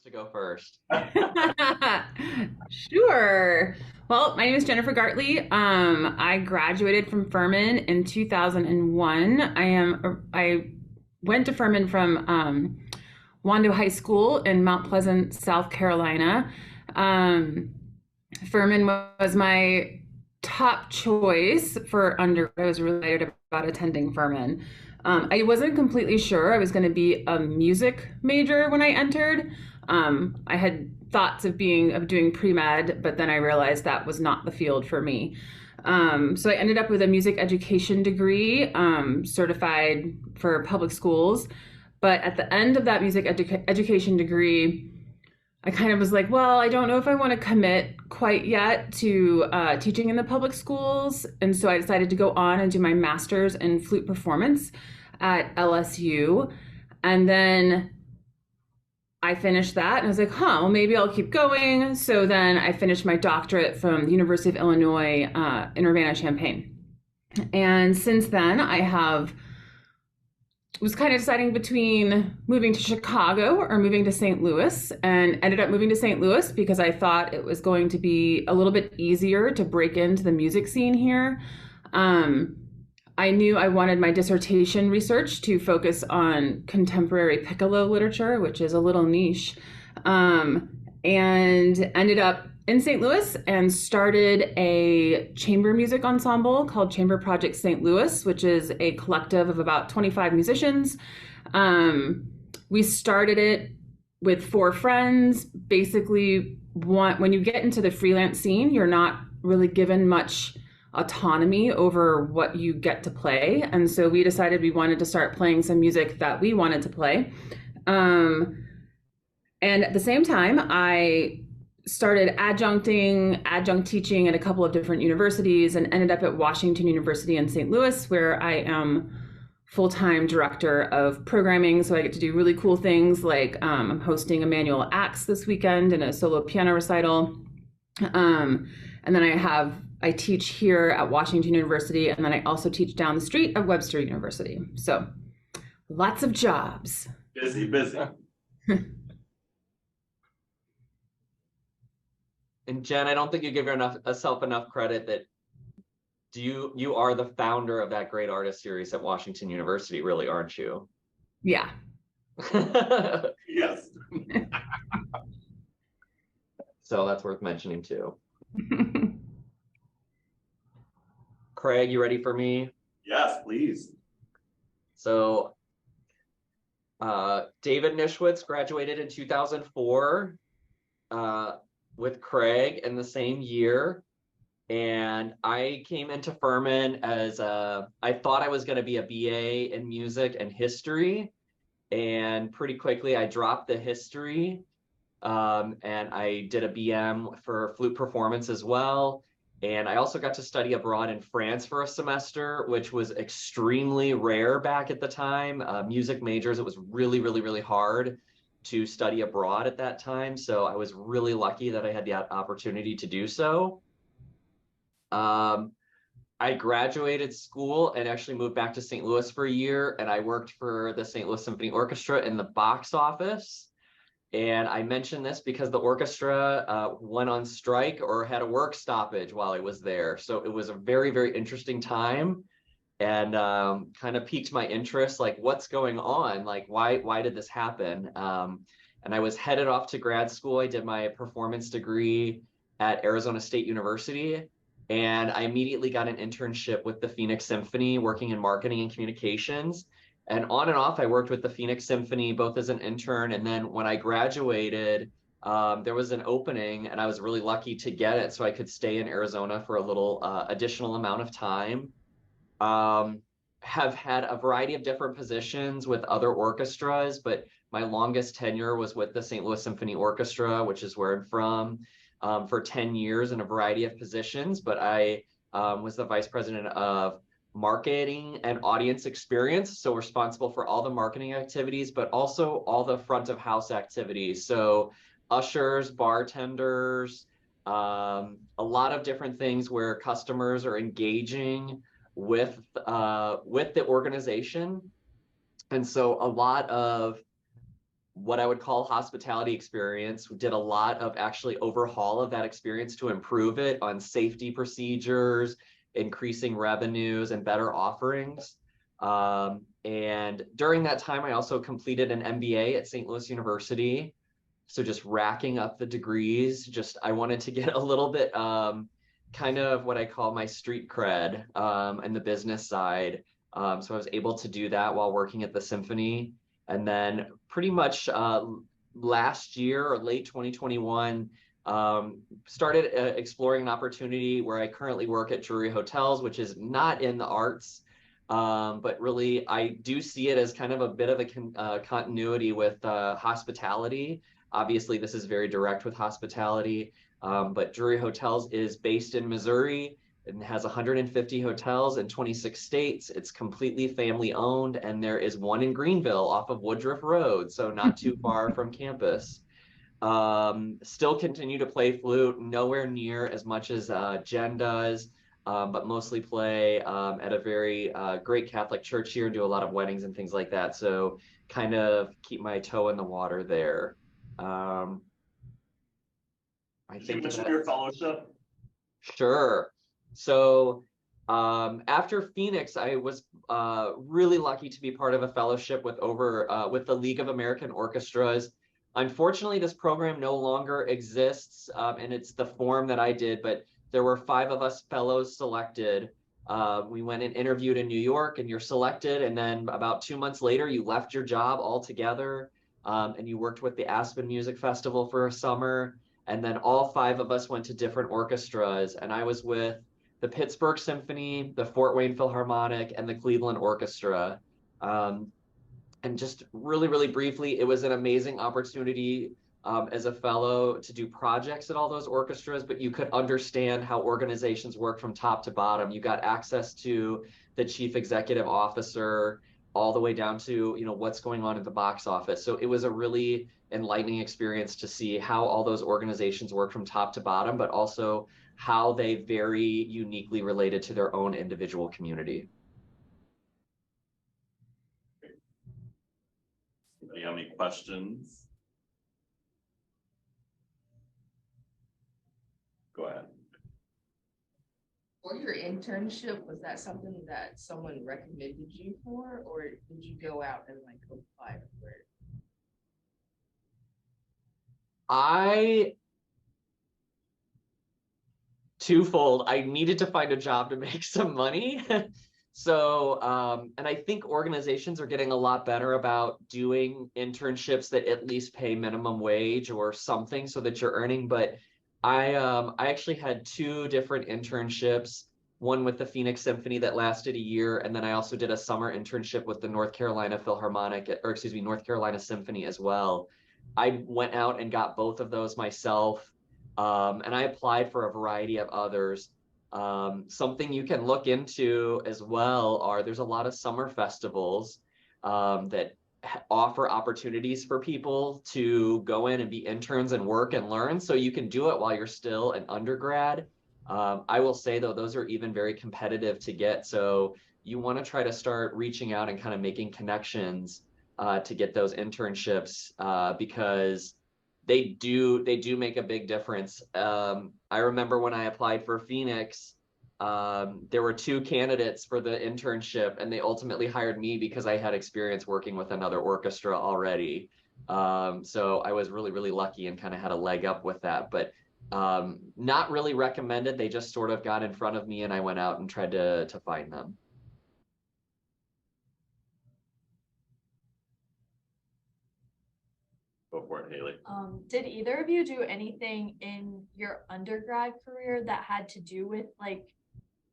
to go first. Sure. Well, my name is Jennifer Gartley. I graduated from Furman in 2001. I went to Furman from Wando High School in Mount Pleasant, South Carolina. Um, Furman was my top choice for undergrad. I was really excited about attending Furman. I wasn't completely sure I was going to be a music major when I entered. I had thoughts of doing pre-med, but then I realized that was not the field for me. So I ended up with a music education degree, certified for public schools. But at the end of that education degree, I kind of was like, well, I don't know if I want to commit quite yet to teaching in the public schools. And so I decided to go on and do my master's in flute performance at LSU. And then I finished that and I was like, well, maybe I'll keep going. So then I finished my doctorate from the University of Illinois in Urbana-Champaign. And since then, I have was kind of deciding between moving to Chicago or moving to St. Louis, and ended up moving to St. Louis because I thought it was going to be a little bit easier to break into the music scene here. I knew I wanted my dissertation research to focus on contemporary piccolo literature, which is a little niche, and ended up in St. Louis and started a chamber music ensemble called Chamber Project St. Louis, which is a collective of about 25 musicians. We started it with 4 friends. Basically, when you get into the freelance scene, you're not really given much autonomy over what you get to play. And so we decided we wanted to start playing some music that we wanted to play. And at the same time, I started adjunct teaching at a couple of different universities and ended up at Washington University in St. Louis, where I am full-time director of programming. So I get to do really cool things like I'm hosting a manual acts this weekend and a solo piano recital. And then I teach here at Washington University, and then I also teach down the street at Webster University. So lots of jobs. Busy, busy. And Jen, I don't think you give yourself enough credit that you are the founder of that great artist series at Washington University, really, aren't you? Yeah. Yes. So that's worth mentioning too. Craig, you ready for me? Yes, please. So David Nischwitz graduated in 2004 with Craig in the same year. And I came into Furman as I thought I was going to be a BA in music and history. And pretty quickly I dropped the history and I did a BM for flute performance as well. And I also got to study abroad in France for a semester, which was extremely rare back at the time. Music majors, it was really, really, really hard to study abroad at that time. So I was really lucky that I had the opportunity to do so. I graduated school and actually moved back to St. Louis for a year, and I worked for the St. Louis Symphony Orchestra in the box office. And I mention this because the orchestra went on strike or had a work stoppage while I was there. So it was a very, very interesting time, and kind of piqued my interest, like what's going on? Like, why did this happen? And I was headed off to grad school. I did my performance degree at Arizona State University. And I immediately got an internship with the Phoenix Symphony, working in marketing and communications. And on and off, I worked with the Phoenix Symphony, both as an intern. And then when I graduated, there was an opening and I was really lucky to get it. So I could stay in Arizona for a little additional amount of time. Have had a variety of different positions with other orchestras, but my longest tenure was with the St. Louis Symphony Orchestra, which is where I'm from. For 10 years in a variety of positions, but I was the vice president of marketing and audience experience. So responsible for all the marketing activities, but also all the front of house activities. So ushers, bartenders, a lot of different things where customers are engaging with the organization. And so a lot of what I would call hospitality experience. We did a lot of actually overhaul of that experience to improve it on safety procedures, increasing revenues, and better offerings. And during that time, I also completed an MBA at St. Louis University. So just racking up the degrees, I wanted to get a little bit kind of what I call my street cred and the business side. So I was able to do that while working at the symphony. And then pretty much last year or late 2021, started exploring an opportunity where I currently work at Drury Hotels, which is not in the arts, but really I do see it as kind of a bit of a continuity with hospitality. Obviously, this is very direct with hospitality, but Drury Hotels is based in Missouri and has 150 hotels in 26 states. It's completely family owned, and there is one in Greenville off of Woodruff Road, so not too far from campus. Still continue to play flute, nowhere near as much as Jen does, but mostly play at a very great Catholic church here, do a lot of weddings and things like that. So kind of keep my toe in the water there. I Did you think mention your fellowship? Sure. So after Phoenix, I was really lucky to be part of a fellowship with the League of American Orchestras. Unfortunately, this program no longer exists, and it's the form that I did, but there were 5 of us fellows selected. We went and interviewed in New York, and you're selected, and then about 2 months later, you left your job altogether, and you worked with the Aspen Music Festival for a summer. And then all 5 of us went to different orchestras, and I was with the Pittsburgh Symphony, the Fort Wayne Philharmonic, and the Cleveland Orchestra. And just really, really briefly, it was an amazing opportunity as a fellow to do projects at all those orchestras, but you could understand how organizations work from top to bottom. You got access to the chief executive officer all the way down to, what's going on at the box office. So it was a really enlightening experience to see how all those organizations work from top to bottom, but also how they very uniquely related to their own individual community. Do you have any questions? Go ahead. For your internship, was that something that someone recommended you for, or did you go out and apply for it? Twofold. I needed to find a job to make some money. So, and I think organizations are getting a lot better about doing internships that at least pay minimum wage or something so that you're earning. But I actually had 2 different internships, one with the Phoenix Symphony that lasted a year, and then I also did a summer internship with the North Carolina Symphony as well. I went out and got both of those myself, and I applied for a variety of others. Something you can look into as well there's a lot of summer festivals that offer opportunities for people to go in and be interns and work and learn, so you can do it while you're still an undergrad. I will say though, those are even very competitive to get, so you want to try to start reaching out and kind of making connections to get those internships, because they do make a big difference. I remember when I applied for Phoenix, there were 2 candidates for the internship, and they ultimately hired me because I had experience working with another orchestra already. So I was really, really lucky and kind of had a leg up with that, but not really recommended. They just sort of got in front of me, and I went out and tried to find them. Go for it, Haley. Did either of you do anything in your undergrad career that had to do with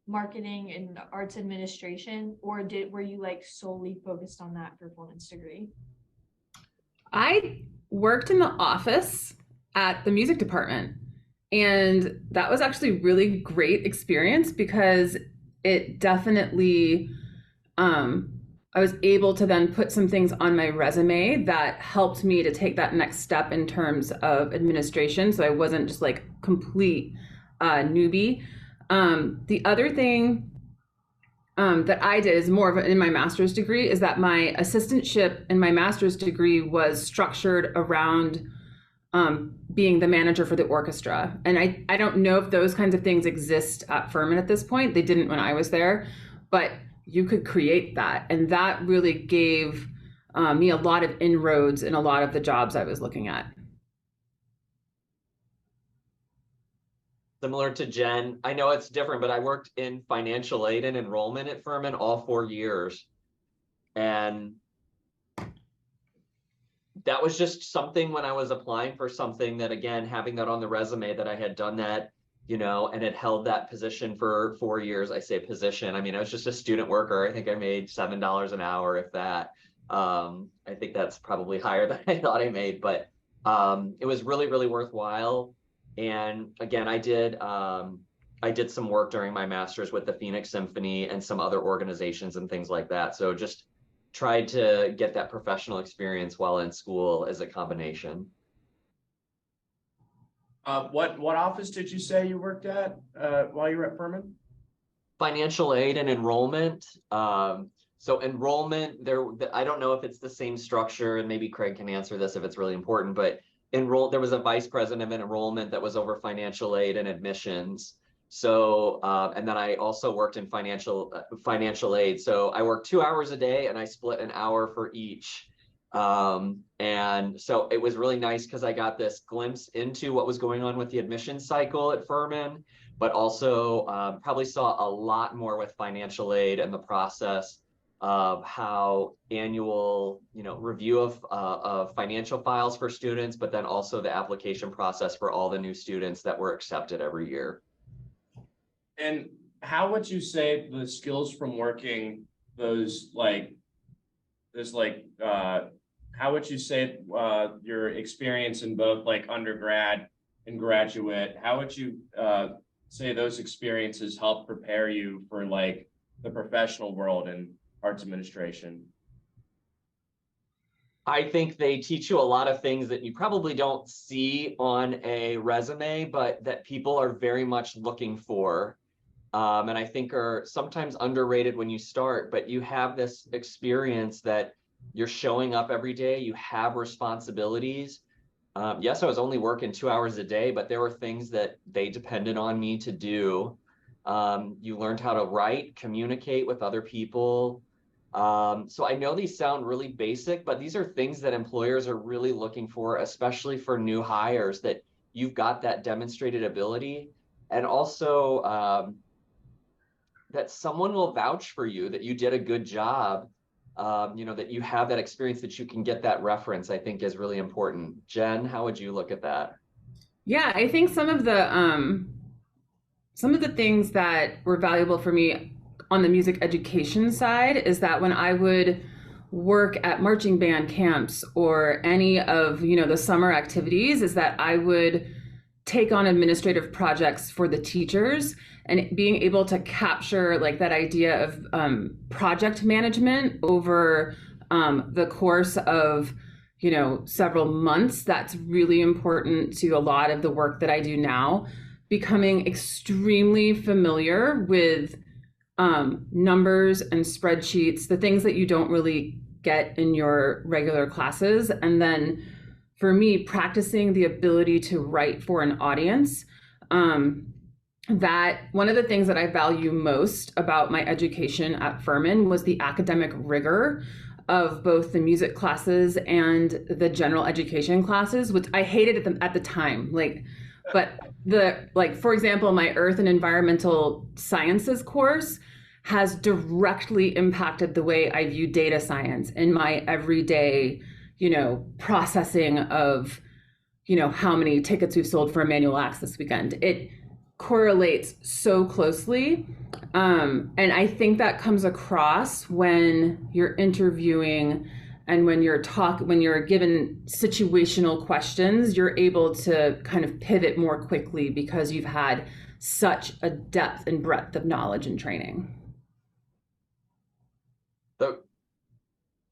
marketing and arts administration, or were you solely focused on that performance degree? I worked in the office at the music department, and that was actually really great experience because it definitely I was able to then put some things on my resume that helped me to take that next step in terms of administration. So I wasn't just complete newbie. The other thing that I did is more of in my master's degree, is that my assistantship in my master's degree was structured around being the manager for the orchestra. And I don't know if those kinds of things exist at Furman at this point. They didn't when I was there, but you could create that. And that really gave me a lot of inroads in a lot of the jobs I was looking at. Similar to Jen, I know it's different, but I worked in financial aid and enrollment at Furman all 4 years. And that was just something when I was applying for something that, again, having that on the resume that I had done that, and had held that position for 4 years. I say position. I mean, I was just a student worker. I think I made $7 an hour, if that. I think that's probably higher than I thought I made, but it was really, really worthwhile. And again, I did some work during my master's with the Phoenix Symphony and some other organizations and things like that. So just tried to get that professional experience while in school as a combination. What office did you say you worked at while you were at Furman? Financial aid and enrollment. So enrollment, I don't know if it's the same structure, and maybe Craig can answer this if it's really important, but there was a vice president of enrollment that was over financial aid and admissions. So, and then I also worked in financial aid. So I worked 2 hours a day and I split an hour for each. And so it was really nice because I got this glimpse into what was going on with the admissions cycle at Furman, but also probably saw a lot more with financial aid and the process of how annual, review of financial files for students, but then also the application process for all the new students that were accepted every year. And how would you say the skills from working how would you say your experience in both like undergrad and graduate, how would you say those experiences help prepare you for like the professional world and arts administration? I think they teach you a lot of things that you probably don't see on a resume, but that people are very much looking for. And I think are sometimes underrated when you start, but you have this experience that you're showing up every day, you have responsibilities. Yes, I was only working 2 hours a day, but there were things that they depended on me to do. You learned how to write, communicate with other people. So I know these sound really basic, but these are things that employers are really looking for, especially for new hires, that you've got that demonstrated ability. And also that someone will vouch for you, that you did a good job, that you have that experience, that you can get that reference, I think is really important. Jen, how would you look at that? Yeah, I think some of the things that were valuable for me on the music education side is that when I would work at marching band camps or any of, the summer activities, is that I would take on administrative projects for the teachers, and being able to capture like that idea of project management over the course of, several months. That's really important to a lot of the work that I do now. Becoming extremely familiar with numbers and spreadsheets, the things that you don't really get in your regular classes. And then for me, practicing the ability to write for an audience. That one of the things that I value most about my education at Furman was the academic rigor of both the music classes and the general education classes, which I hated at the time. But for example, my earth and environmental sciences course has directly impacted the way I view data science in my everyday, processing of, how many tickets we've sold for a manual acts this weekend. It correlates so closely. And I think that comes across when you're interviewing and when you're given situational questions, you're able to kind of pivot more quickly because you've had such a depth and breadth of knowledge and training. So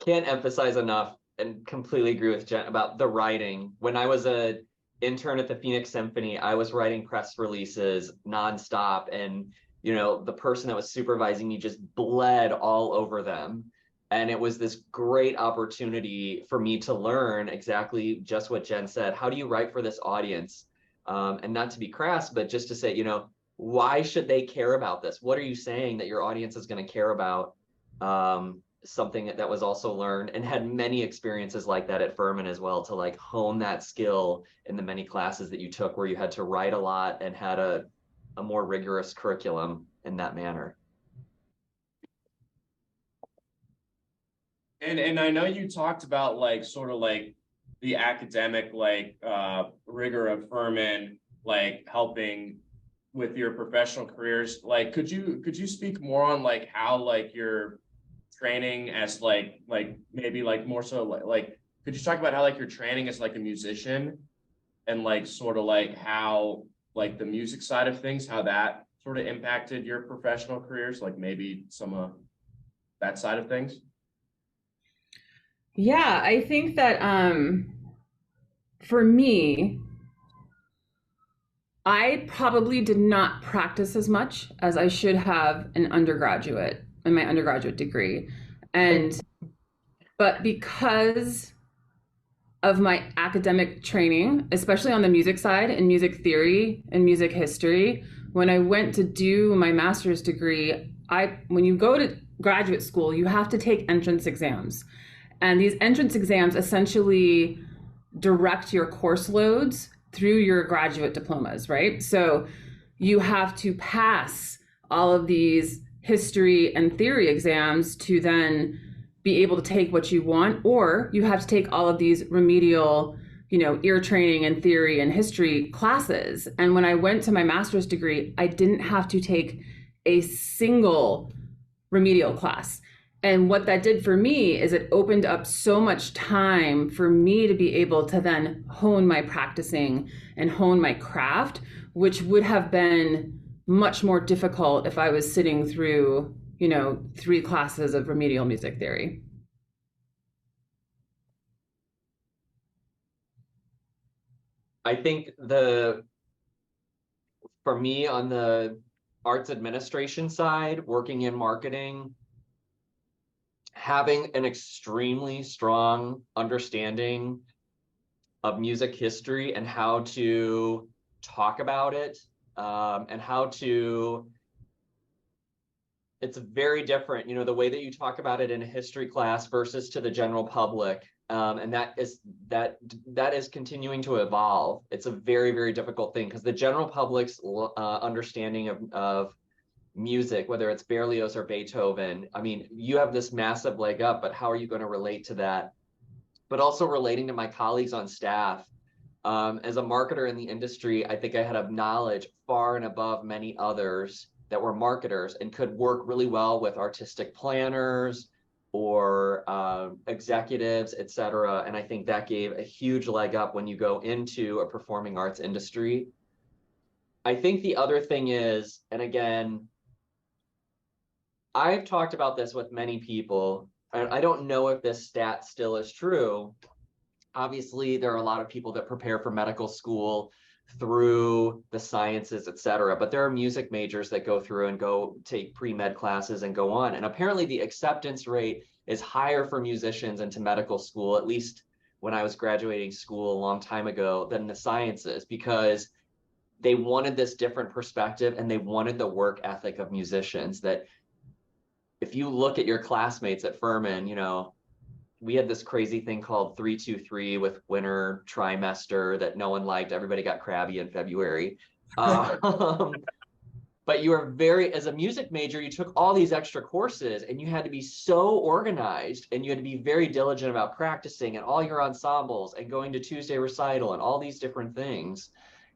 can't emphasize enough, and completely agree with Jen about the writing. When I was an intern at the Phoenix Symphony, I was writing press releases nonstop, and the person that was supervising me just bled all over them. And it was this great opportunity for me to learn exactly just what Jen said. How do you write for this audience? And not to be crass, but just to say, why should they care about this? What are you saying that your audience is going to care about? Something that was also learned, and had many experiences like that at Furman as well, to like hone that skill in the many classes that you took where you had to write a lot and had a more rigorous curriculum in that manner. And I know you talked about like sort of like the academic rigor of Furman, like helping with your professional careers. Like could you speak more on like how like your training as like maybe like more so like could you talk about how like your training as like a musician, and like sort of like how like the music side of things, how that sort of impacted your professional careers, like maybe some of that side of things? Yeah, I think that for me, I probably did not practice as much as I should have in my undergraduate degree. But because of my academic training, especially on the music side and music theory and music history, when I went to do my master's degree, when you go to graduate school, you have to take entrance exams. And these entrance exams essentially direct your course loads through your graduate diplomas, right? So you have to pass all of these history and theory exams to then be able to take what you want, or you have to take all of these remedial, ear training and theory and history classes. And when I went to my master's degree, I didn't have to take a single remedial class. And what that did for me is it opened up so much time for me to be able to then hone my practicing and hone my craft, which would have been much more difficult if I was sitting through, 3 classes of remedial music theory. I think for me on the arts administration side, working in marketing, having an extremely strong understanding of music history and how to talk about it, and how to, it's very different, the way that you talk about it in a history class versus to the general public. And that is continuing to evolve. It's a very, very difficult thing because the general public's understanding of music, whether it's Berlioz or Beethoven, I mean, you have this massive leg up, but how are you going to relate to that? But also relating to my colleagues on staff. As a marketer in the industry, I think I had a knowledge far and above many others that were marketers and could work really well with artistic planners or executives, et cetera. And I think that gave a huge leg up when you go into a performing arts industry. I think the other thing is, and again, I've talked about this with many people, and I don't know if this stat still is true. Obviously, there are a lot of people that prepare for medical school through the sciences, et cetera, but there are music majors that go through and go take pre-med classes and go on. And apparently the acceptance rate is higher for musicians into medical school, at least when I was graduating school a long time ago, than the sciences, because they wanted this different perspective and they wanted the work ethic of musicians. That if you look at your classmates at Furman, we had this crazy thing called 3-2-3 with winter trimester that no one liked. Everybody got crabby in February. But you were as a music major, you took all these extra courses and you had to be so organized and you had to be very diligent about practicing and all your ensembles and going to Tuesday recital and all these different things.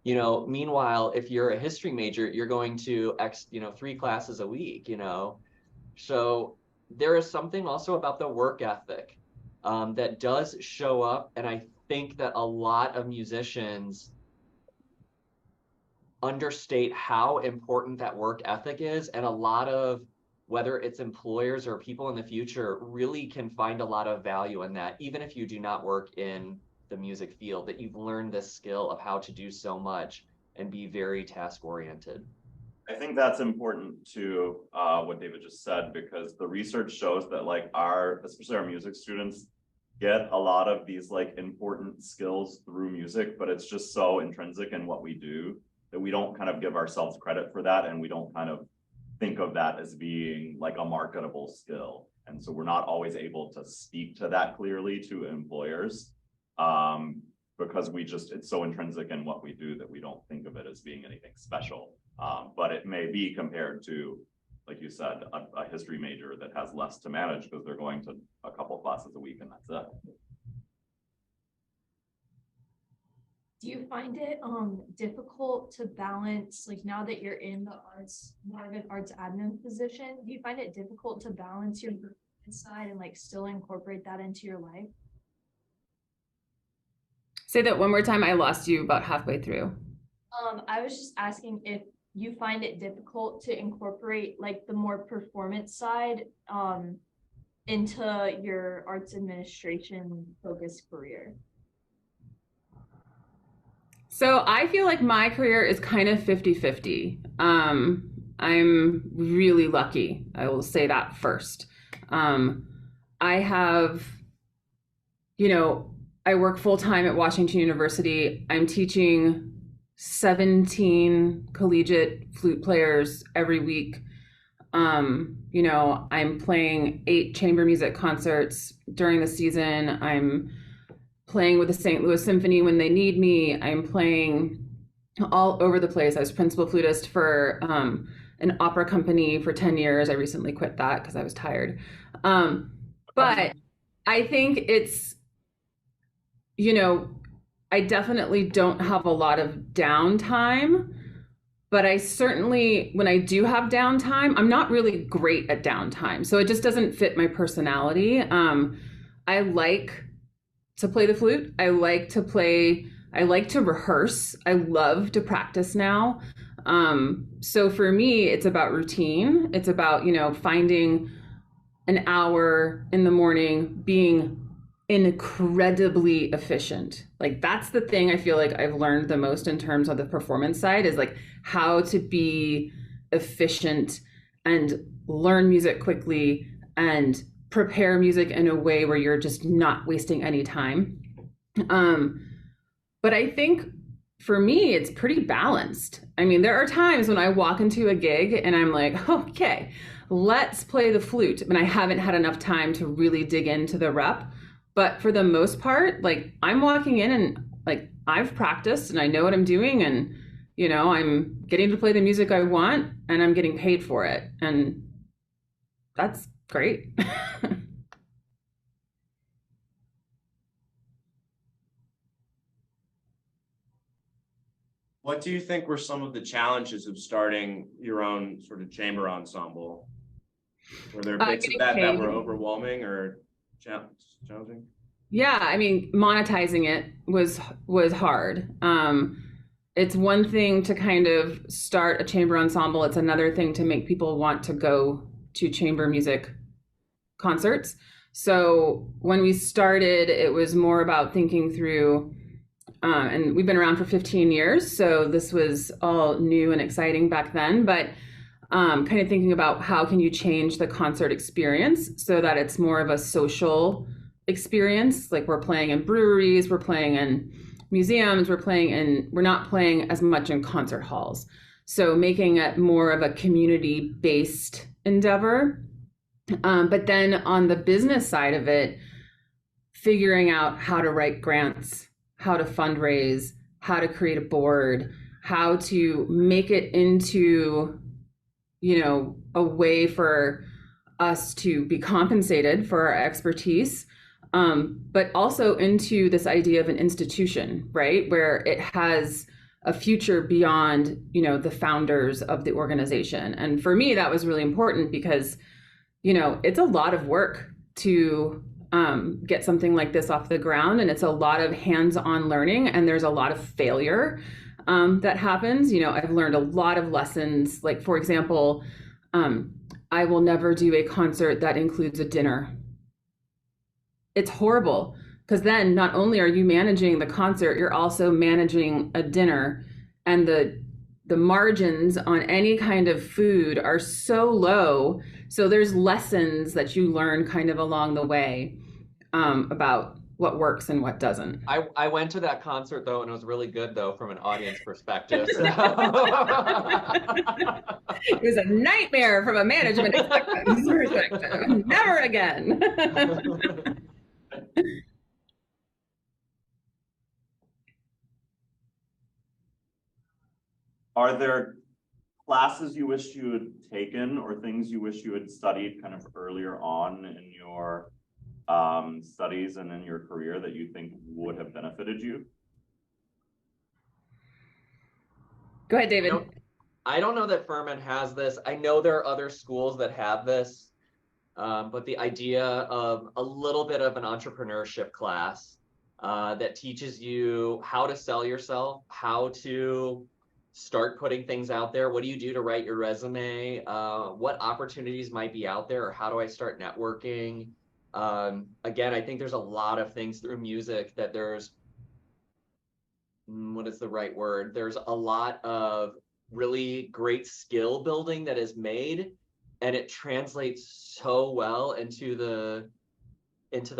Meanwhile, if you're a history major, you're going to 3 classes a week, So there is something also about the work ethic that does show up. And I think that a lot of musicians understate how important that work ethic is. And a lot of, whether it's employers or people in the future, really can find a lot of value in that, even if you do not work in the music field, that you've learned this skill of how to do so much and be very task oriented. I think that's important to what David just said, because the research shows that like especially our music students get a lot of these like important skills through music, but it's just so intrinsic in what we do that we don't kind of give ourselves credit for that, and we don't kind of think of that as being like a marketable skill. And so we're not always able to speak to that clearly to employers, because it's so intrinsic in what we do that we don't think of it as being anything special. But it may be compared to, like you said, a history major that has less to manage because they're going to a couple classes a week and that's it. Do you find it difficult to balance, like now that you're in the arts, more of an arts admin position, do you find it difficult to balance your performance side and like still incorporate that into your life? Say that one more time. I lost you about halfway through. I was just asking if you find it difficult to incorporate like the more performance side into your arts administration focused career. So I feel like my career is kind of 50-50. I'm really lucky. I will say that first. I have, I work full time at Washington University. I'm teaching 17 collegiate flute players every week. I'm playing 8 chamber music concerts during the season. I'm playing with the St. Louis Symphony when they need me. I'm playing all over the place. I was principal flutist for an opera company for 10 years. I recently quit that because I was tired. But I think it's, I definitely don't have a lot of downtime, but I certainly, when I do have downtime, I'm not really great at downtime. So it just doesn't fit my personality. I like to play the flute. I like to rehearse. I love to practice now. So for me, it's about routine. It's about, finding an hour in the morning, being incredibly efficient. Like that's the thing I feel like I've learned the most in terms of the performance side, is like how to be efficient and learn music quickly and prepare music in a way where you're just not wasting any time. But I think for me, it's pretty balanced. I mean, there are times when I walk into a gig and I'm like, okay, let's play the flute. And I haven't had enough time to really dig into the rep. But for the most part, like I'm walking in and like I've practiced and I know what I'm doing, and I'm getting to play the music I want and I'm getting paid for it. And that's great. What do you think were some of the challenges of starting your own sort of chamber ensemble? Were there bits of that were overwhelming or challenging? Yeah, I mean, monetizing it was hard. It's one thing to kind of start a chamber ensemble. It's another thing to make people want to go to chamber music concerts. So when we started, it was more about thinking through, and we've been around for 15 years, so this was all new and exciting back then, but kind of thinking about how can you change the concert experience so that it's more of a social experience. Like we're playing in breweries, we're playing in museums, we're not playing as much in concert halls. So making it more of a community-based endeavor. But then on the business side of it, figuring out how to write grants, how to fundraise, how to create a board, how to make it into, a way for us to be compensated for our expertise, but also into this idea of an institution, right? Where it has a future beyond, the founders of the organization. And for me, that was really important because, it's a lot of work to get something like this off the ground, and it's a lot of hands-on learning, and there's a lot of failure that happens. I've learned a lot of lessons. Like, for example, I will never do a concert that includes a dinner. It's horrible because then not only are you managing the concert, you're also managing a dinner, and the the margins on any kind of food are so low. So there's lessons that you learn kind of along the way about what works and what doesn't. I went to that concert though, and it was really good though from an audience perspective. So. It was a nightmare from a management perspective. Never again. Are there classes you wish you had taken or things you wish you had studied kind of earlier on in your studies and in your career that you think would have benefited you? Go ahead, David. I don't know that Furman has this. I know there are other schools that have this, but the idea of a little bit of an entrepreneurship class that teaches you how to sell yourself, how to start putting things out there. What do you do to write your resume? What opportunities might be out there, or how do I start networking? Again, I think there's a lot of things through music that there's, what is the right word? There's a lot of really great skill building that is made, and it translates so well into the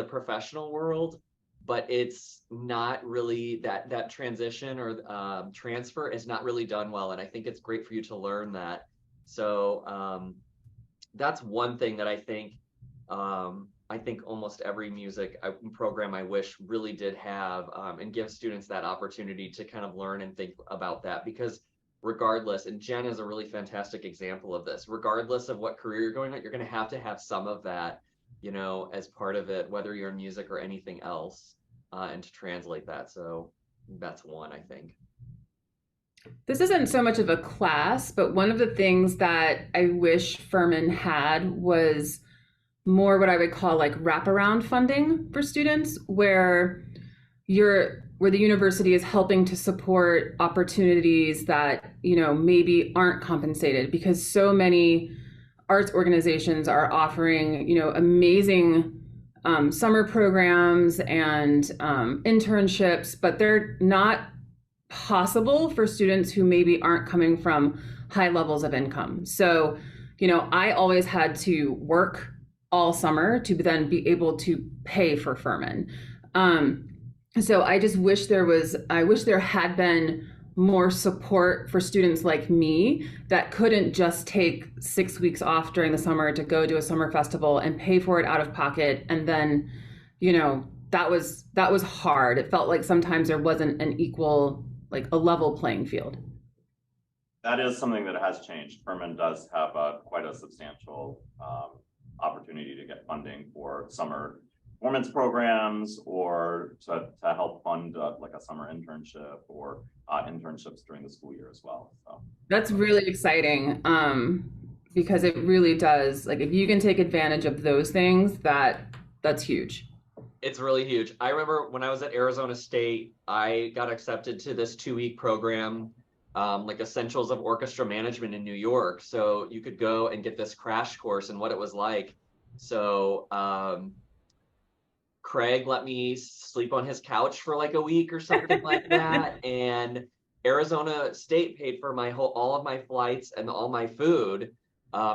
professional world, but it's not really that transition or transfer is not really done well. And I think it's great for you to learn that. So that's one thing that I think almost every music program I wish really did have, and give students that opportunity to kind of learn and think about that, because regardless, and Jen is a really fantastic example of this, regardless of what career you're going on, you're going to have some of that, you know, as part of it, whether you're in music or anything else, and to translate that. So that's one, I think. This isn't so much of a class, but one of the things that I wish Furman had was more what I would call like wraparound funding for students, where the university is helping to support opportunities that, you know, maybe aren't compensated, because so many arts organizations are offering, you know, amazing summer programs and internships, but they're not possible for students who maybe aren't coming from high levels of income. So, you know, I always had to work all summer to then be able to pay for Furman. So I just wish there had been more support for students like me that couldn't just take 6 weeks off during the summer to go to a summer festival and pay for it out of pocket. And then, you know, that was hard. It felt like sometimes there wasn't an equal, like a level playing field. That is something that has changed. Furman does have quite a substantial opportunity to get funding for summer performance programs, or to help fund like a summer internship or internships during the school year as well. So that's really exciting, because it really does, like, if you can take advantage of those things, that's huge. It's really huge. I remember when I was at Arizona State, I got accepted to this 2-week program, like Essentials of Orchestra Management in New York. So you could go and get this crash course and what it was like. So Craig let me sleep on his couch for like a week or something like that. And Arizona State paid for all of my flights and all my food.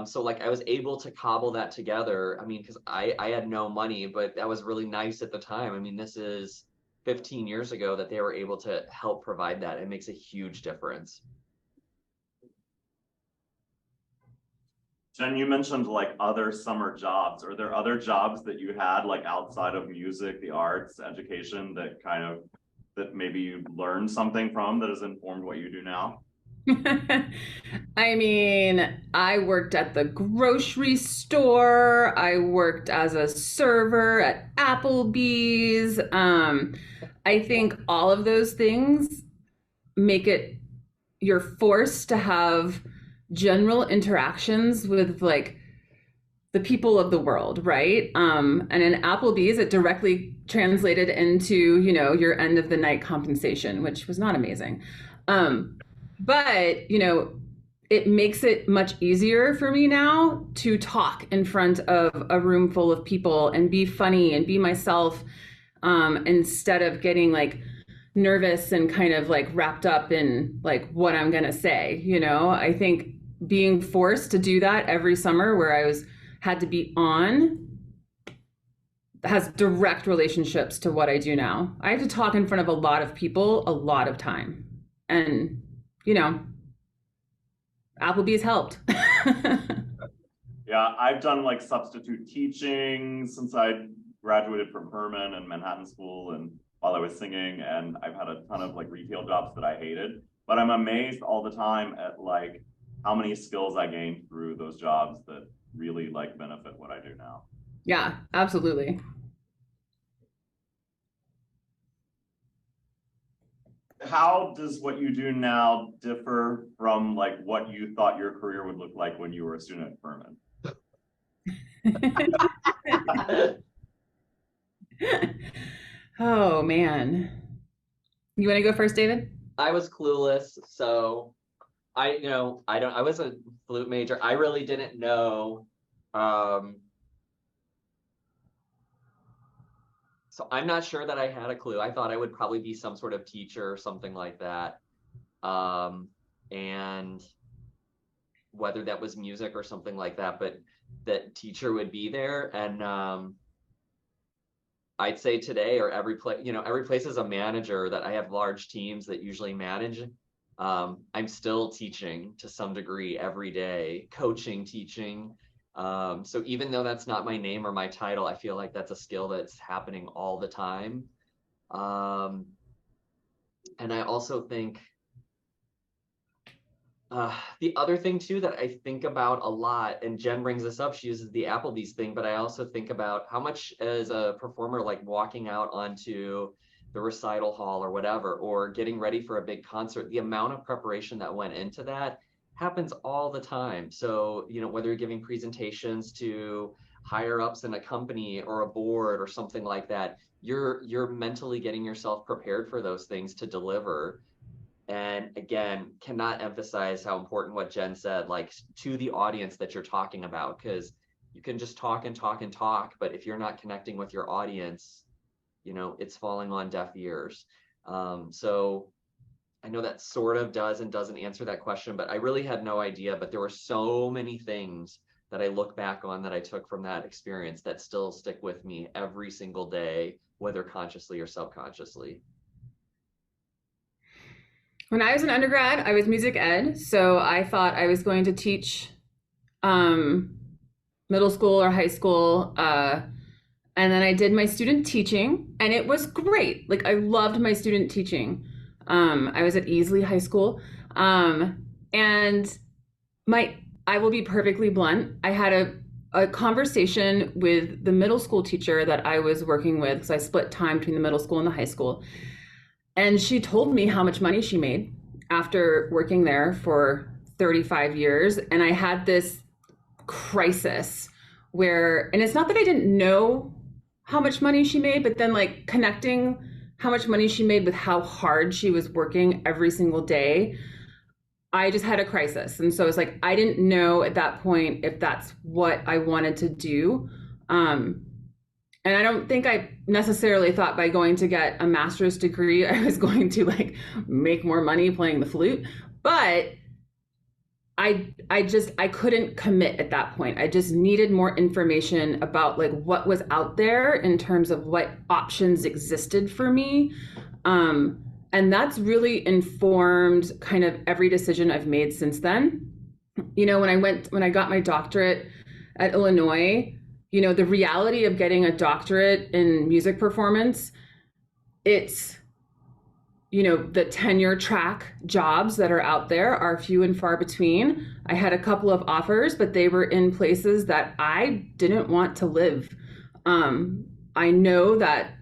So like I was able to cobble that together. I mean, because I had no money, but that was really nice at the time. I mean, this is 15 years ago that they were able to help provide that. It makes a huge difference. Jen, you mentioned like other summer jobs. Are there other jobs that you had like outside of music, the arts, education, that maybe you learned something from that has informed what you do now? I mean, I worked at the grocery store. I worked as a server at Applebee's. I think all of those things make it, you're forced to have general interactions with like the people of the world, right? And in Applebee's, it directly translated into, you know, your end of the night compensation, which was not amazing. But, you know, it makes it much easier for me now to talk in front of a room full of people and be funny and be myself, instead of getting like nervous and kind of like wrapped up in like what I'm going to say. I think being forced to do that every summer where I had to be on has direct relationships to what I do now. I have to talk in front of a lot of people a lot of time. And, Applebee's helped. Yeah, I've done like substitute teaching since I graduated from Herman and Manhattan School and while I was singing, and I've had a ton of like retail jobs that I hated, but I'm amazed all the time at like how many skills I gained through those jobs that really like benefit what I do now. Yeah, absolutely. How does what you do now differ from like what you thought your career would look like when you were a student at Furman? Oh man. You want to go first, David? I was clueless, so I was a flute major. I really didn't know. So I'm not sure that I had a clue. I thought I would probably be some sort of teacher or something like that. And whether that was music or something like that, but that teacher would be there. And I'd say today, or every place is a manager, that I have large teams that usually manage. I'm still teaching to some degree every day, coaching, teaching. So even though that's not my name or my title, I feel like that's a skill that's happening all the time. And I also think the other thing too that I think about a lot, and Jen brings this up, she uses the Applebee's thing, but I also think about how much as a performer, like walking out onto the recital hall or whatever, or getting ready for a big concert, the amount of preparation that went into that happens all the time. So, whether you're giving presentations to higher ups in a company or a board or something like that, you're mentally getting yourself prepared for those things to deliver. And again, cannot emphasize how important what Jen said, like to the audience that you're talking about, because you can just talk and talk and talk, but if you're not connecting with your audience, it's falling on deaf ears. So I know that sort of does and doesn't answer that question, but I really had no idea. But there were so many things that I look back on that I took from that experience that still stick with me every single day, whether consciously or subconsciously. When I was an undergrad, I was music ed. So I thought I was going to teach middle school or high school. And then I did my student teaching, and it was great. Like, I loved my student teaching. I was at Easley High School. And I will be perfectly blunt. I had a conversation with the middle school teacher that I was working with, because I split time between the middle school and the high school. And she told me how much money she made after working there for 35 years. And I had this crisis where, and it's not that I didn't know how much money she made, but then like connecting how much money she made with how hard she was working every single day, I just had a crisis. And so it's like, I didn't know at that point if that's what I wanted to do. And I don't think I necessarily thought by going to get a master's degree, I was going to like make more money playing the flute, but I couldn't commit at that point. I just needed more information about like what was out there in terms of what options existed for me. And that's really informed kind of every decision I've made since then. When I got my doctorate at Illinois, the reality of getting a doctorate in music performance, it's, the tenure track jobs that are out there are few and far between. I had a couple of offers, but they were in places that I didn't want to live. I know that,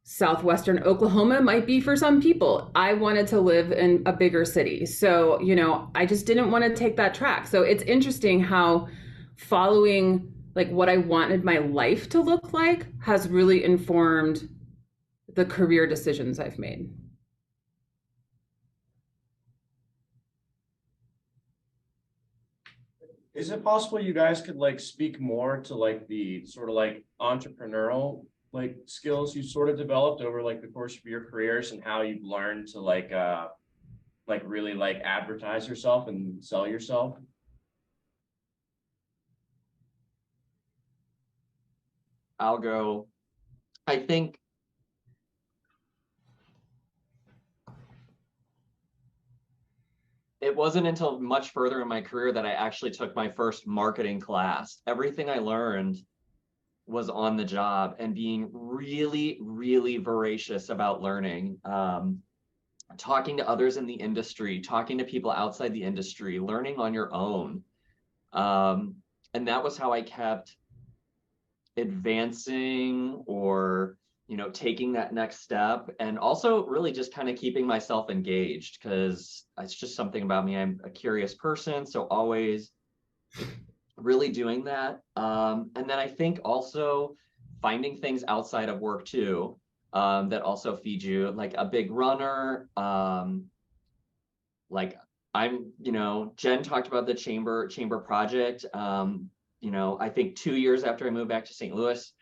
Southwestern Oklahoma might be for some people. I wanted to live in a bigger city. So, I just didn't want to take that track. So it's interesting how following like what I wanted my life to look like has really informed the career decisions I've made. Is it possible you guys could like speak more to like the sort of like entrepreneurial like skills you sort of developed over like the course of your careers and how you've learned to like really like advertise yourself and sell yourself? I'll go. I think it wasn't until much further in my career that I actually took my first marketing class. Everything I learned was on the job, and being really, really voracious about learning, talking to others in the industry, talking to people outside the industry, learning on your own. And that was how I kept advancing, or taking that next step, and also really just kind of keeping myself engaged, because it's just something about me. I'm a curious person, so always really doing that. And then I think also finding things outside of work too, that also feed you, like a big runner. Like Jen talked about the chamber project. I think 2 years after I moved back to St. Louis,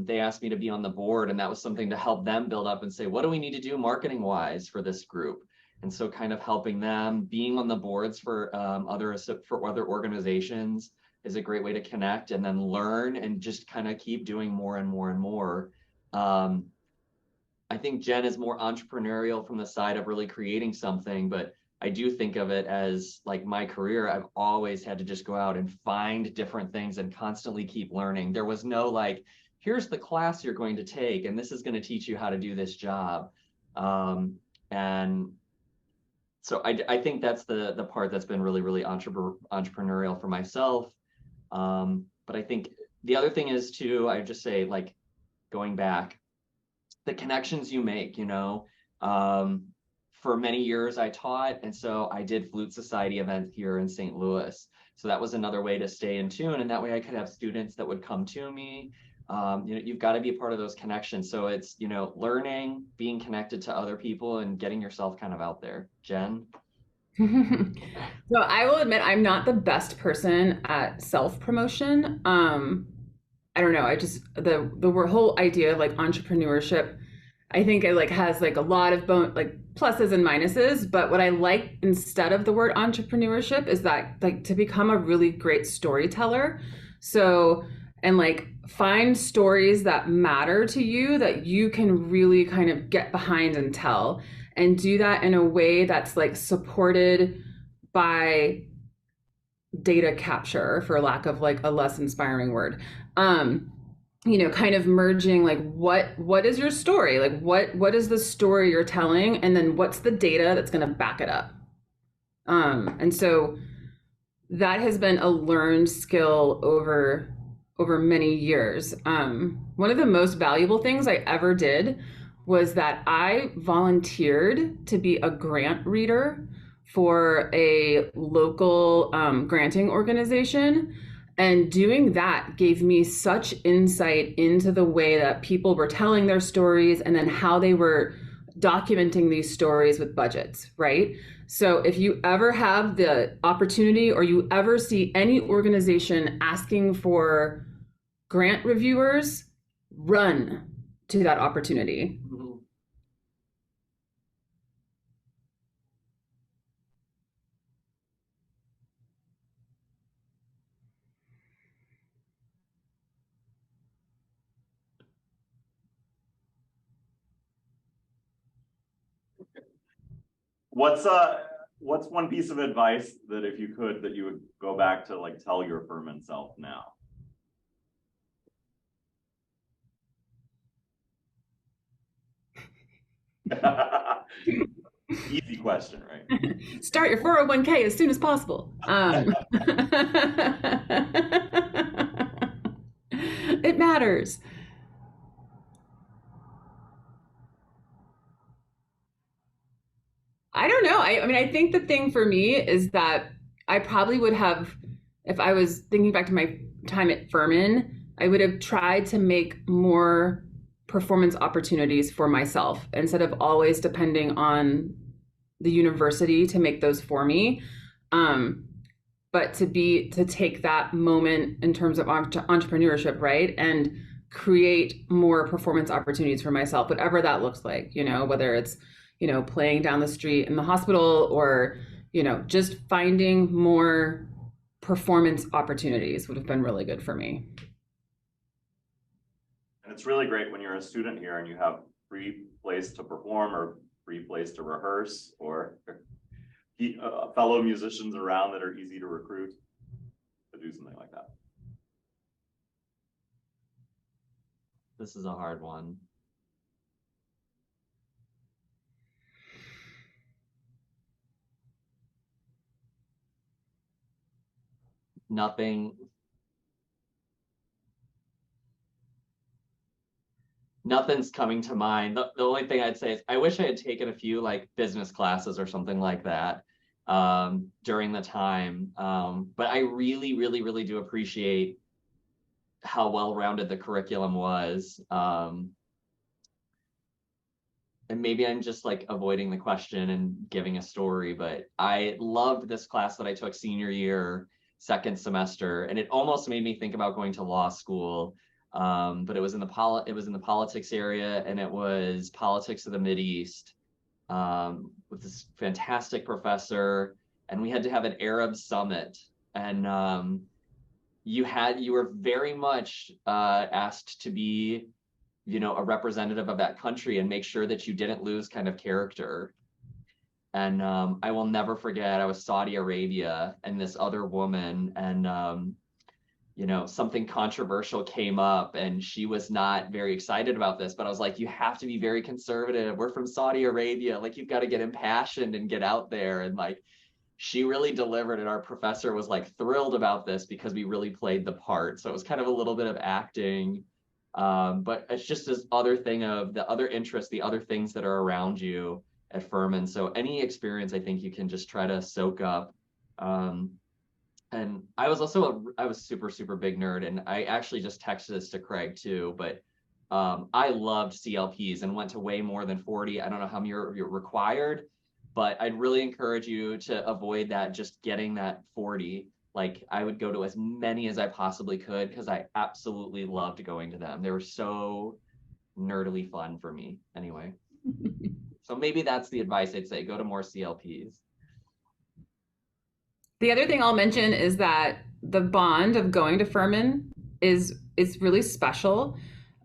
they asked me to be on the board, and that was something to help them build up and say, what do we need to do marketing wise for this group? And so kind of helping them, being on the boards for other organizations is a great way to connect and then learn and just kind of keep doing more and more and more. I think Jen is more entrepreneurial from the side of really creating something, but I do think of it as like my career. I've always had to just go out and find different things and constantly keep learning. There was no like, here's the class you're going to take, and this is going to teach you how to do this job. And so I think that's the part that's been really, really entrepreneurial for myself. But I think the other thing is too, I just say, like, going back, the connections you make, for many years I taught, and so I did Flute Society events here in St. Louis. So that was another way to stay in tune, and that way I could have students that would come to me. You've got to be a part of those connections. So it's, learning, being connected to other people, and getting yourself kind of out there. Jen? So I will admit I'm not the best person at self-promotion. I don't know. I just the whole idea of like entrepreneurship, I think it like has like a lot of pluses and minuses. But what I like instead of the word entrepreneurship is that like to become a really great storyteller. So, and like find stories that matter to you that you can really kind of get behind and tell, and do that in a way that's like supported by data capture, for lack of like a less inspiring word. Kind of merging like what is your story? Like what is the story you're telling? And then what's the data that's going to back it up? And so that has been a learned skill over many years. One of the most valuable things I ever did was that I volunteered to be a grant reader for a local granting organization. And doing that gave me such insight into the way that people were telling their stories, and then how they were documenting these stories with budgets, right? So if you ever have the opportunity, or you ever see any organization asking for grant reviewers, run to that opportunity. What's one piece of advice that if you could, that you would go back to like tell your Furman self now? Easy question, right? Start your 401k as soon as possible. It matters. I don't know. I mean, I think the thing for me is that I probably would have, if I was thinking back to my time at Furman, I would have tried to make more performance opportunities for myself instead of always depending on the university to make those for me. But to take that moment in terms of entrepreneurship, right? And create more performance opportunities for myself, whatever that looks like, whether it's, playing down the street in the hospital or, just finding more performance opportunities would have been really good for me. And it's really great when you're a student here and you have free place to perform or free place to rehearse or fellow musicians around that are easy to recruit to do something like that. This is a hard one. Nothing's coming to mind. The only thing I'd say is I wish I had taken a few like business classes or something like that during the time. But I really, really, really do appreciate how well-rounded the curriculum was. And maybe I'm just like avoiding the question and giving a story, but I loved this class that I took senior year, second semester, and it almost made me think about going to law school. But it was in the politics area, and it was politics of the Mideast, with this fantastic professor, and we had to have an Arab summit, and you were very much asked to be, a representative of that country and make sure that you didn't lose kind of character. And I will never forget, I was Saudi Arabia and this other woman, and something controversial came up and she was not very excited about this, but I was like, you have to be very conservative. We're from Saudi Arabia. Like, you've got to get impassioned and get out there. And like, she really delivered, and our professor was like thrilled about this because we really played the part. So it was kind of a little bit of acting. But it's just this other thing of the other interests, the other things that are around you at Furman. So any experience, I think you can just try to soak up. And I was also I was super, super big nerd, and I actually just texted this to Craig too, but I loved CLPs and went to way more than 40. I don't know how many you're required, but I'd really encourage you to avoid that, just getting that 40. Like, I would go to as many as I possibly could because I absolutely loved going to them. They were so nerdily fun for me anyway. So maybe that's the advice I'd say, go to more CLPs. The other thing I'll mention is that the bond of going to Furman is really special.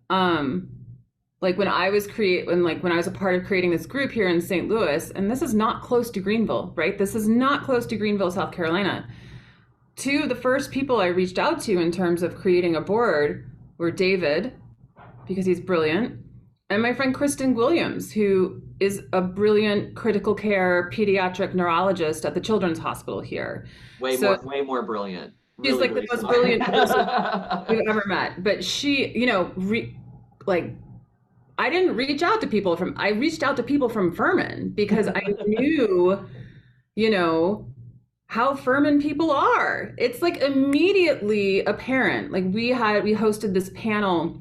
Like when I was a part of creating this group here in St. Louis, and this is not close to Greenville, right? This is not close to Greenville, South Carolina. Two of the first people I reached out to in terms of creating a board were David, because he's brilliant, and my friend Kristen Williams, who is a brilliant critical care pediatric neurologist at the Children's Hospital here. Way more brilliant. She's Really, like really the most smart. brilliant person we've ever met. But she, I didn't reach out to people I reached out to people from Furman because I knew, how Furman people are. It's like immediately apparent. Like we hosted this panel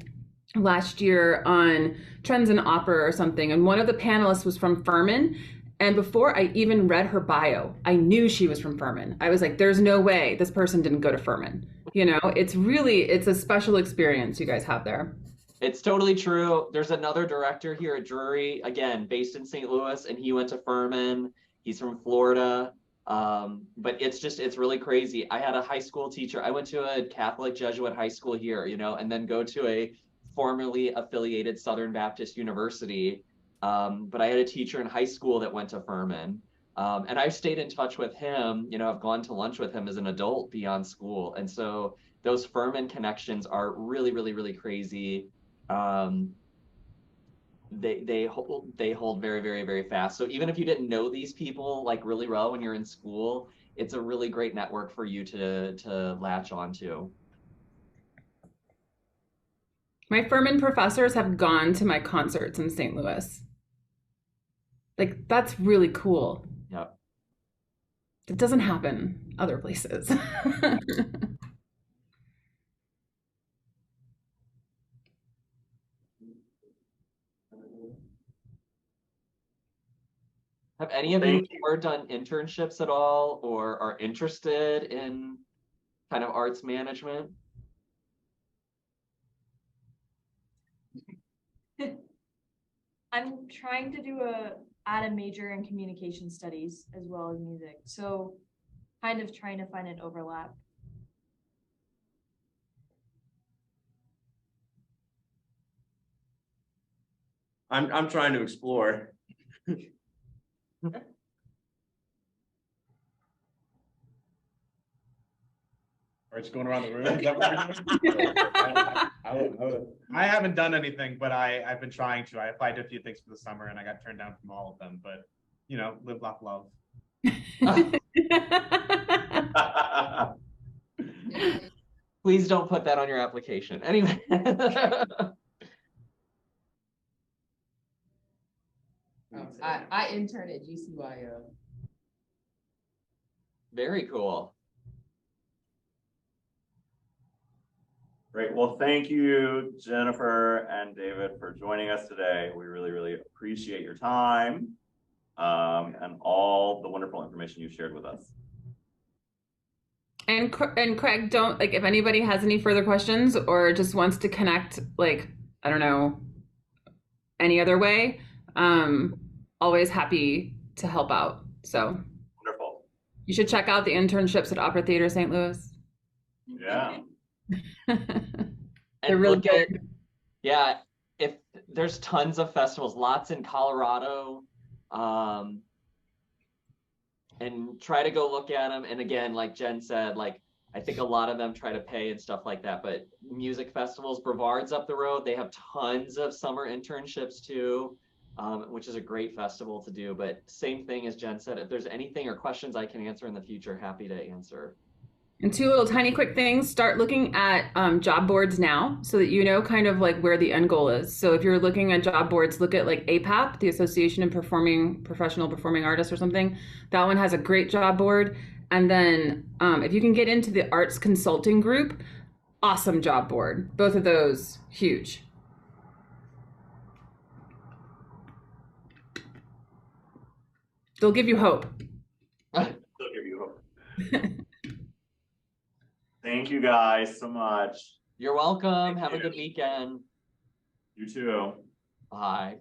last year on trends in opera or something, and one of the panelists was from Furman, and before I even read her bio, I knew she was from Furman. I was like, there's no way this person didn't go to Furman. It's a special experience you guys have there. It's totally true. There's another director here at Drury, again, based in St. Louis, and he went to Furman. He's from Florida. But it's really crazy. I had a high school teacher. I went to a Catholic Jesuit high school here, and then go to a formerly affiliated Southern Baptist University. But I had a teacher in high school that went to Furman. And I've stayed in touch with him, I've gone to lunch with him as an adult beyond school. And so those Furman connections are really, really, really crazy. They hold very, very, very fast. So even if you didn't know these people like really well when you're in school, it's a really great network for you to latch onto. My Furman professors have gone to my concerts in St. Louis. Like, that's really cool. Yep. It doesn't happen other places. Have any of you ever done internships at all, or are interested in kind of arts management? I'm trying to add a major in communication studies as well as music. So kind of trying to find an overlap. I'm trying to explore. Or it's going around the room. Is that what we're doing? I haven't done anything, but I've been trying to. I applied to a few things for the summer and I got turned down from all of them, but you know, live, laugh, love. Please don't put that on your application. Anyway. I interned at GCYO. Very cool. Great. Well, thank you, Jennifer and David, for joining us today. We really, really appreciate your time and all the wonderful information you shared with us. And Craig, don't, like, if anybody has any further questions or just wants to connect, like, I don't know, any other way, always happy to help out. So Wonderful. you should check out the internships at Opera Theater St. Louis. Yeah. They're really good. Yeah, if there's tons of festivals, lots in Colorado, and try to go look at them. And again, like Jen said, like, I think a lot of them try to pay and stuff like that, but music festivals, Brevard's up the road, they have tons of summer internships too, which is a great festival to do. But same thing as Jen said, if there's anything or questions I can answer in the future, happy to answer. And two little tiny quick things, start looking at job boards now so that you know kind of like where the end goal is. So if you're looking at job boards, look at like APAP, the Association of Professional Performing Artists or something. That one has a great job board. And then if you can get into the arts consulting group, awesome job board. Both of those, huge. They'll give you hope. They'll give you hope. Thank you guys so much. You're welcome. Thank Have a you. good weekend. You too. Bye.